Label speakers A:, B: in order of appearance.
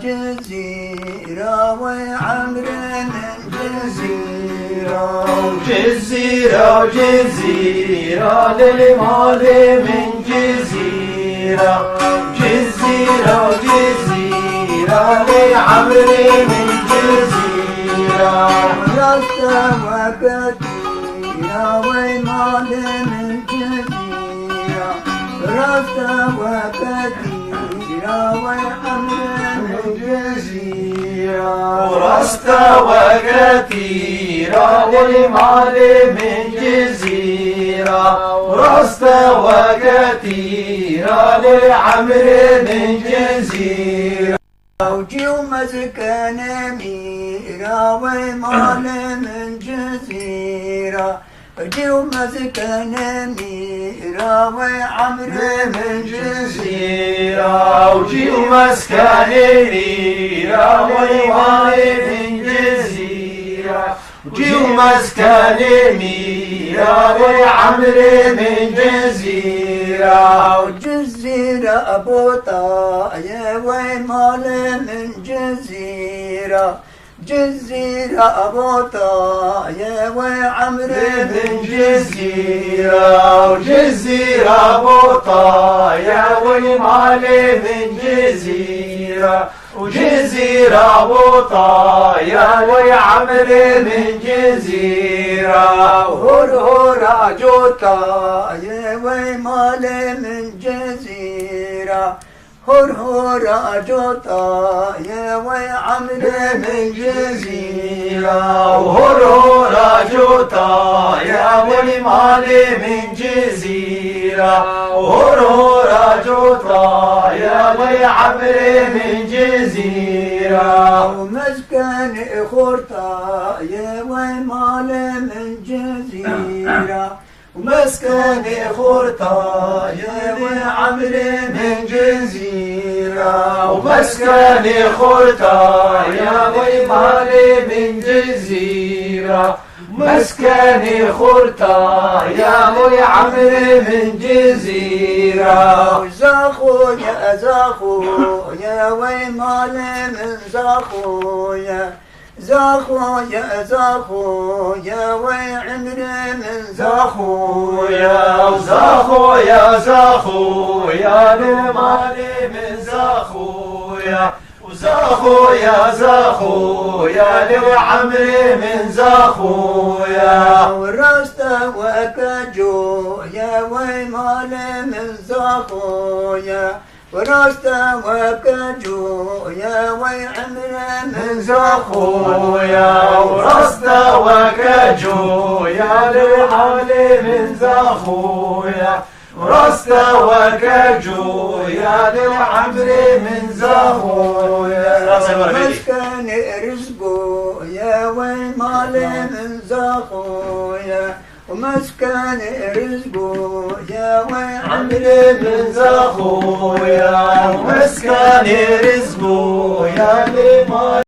A: جزيرة وعمر من جزيرة
B: جزيرة للمال من جزيرة لعمر من جزيرة
A: رست وكثيرة ومال من جزيرة رست وكثيرة وعمر من جزيرة
B: ورست وكثيرة للمال من جزيرة ورست وكثيرة لعمر من جزيرة
A: وجي ومسكن أميرة ومال من جزيرة وجي ومسكن أميرة وعمر من جزيرة
B: وجي ومسكن أميرة ومال من جزيرة وجي ومسكن أميرة وعمر من جزيرة
A: وجزيرة أبو طاية ومال من جزيرة جزيرة أبو طاية وعمر
B: من جزيرة وجزيرة أبو طاية ومال من جزيرة وجزيرة أبو طاية وعمر من جزيرة
A: وهرهرة جوطاية ومال من جزيرة هرهرة جوطاية وعمر من جزيرة
B: وهرهرة جوطاية ومال من جزيرة وهرهرة جوطاية وعمر من جزيرة
A: ومسكن خرطاية ومال من جزيرة
B: ومسكن خرطاية وعمر من جزيرة ومسكن خرطاية ومال من جزيرة مسكن خرطايا وعمر من جزيرة
A: وزاخويا زاخويا ومال من زاخويا زاخويا زاخويا وعمر من
B: زاخويا زاخويا لمال من زاخويا زاخويا لعمر من زاخويا
A: ورست وكجويا ومال من زاخويا ورست وكجويا وعمر من زاخويا
B: ورست وكجويا لعمر من زاخويا ورست وكجويا لعمر من زاخويا
A: مسكن رزقويا ومال من زاخويا ومسكن رزقويا وعمر
B: من زاخويا ومسكن رزقويا لمال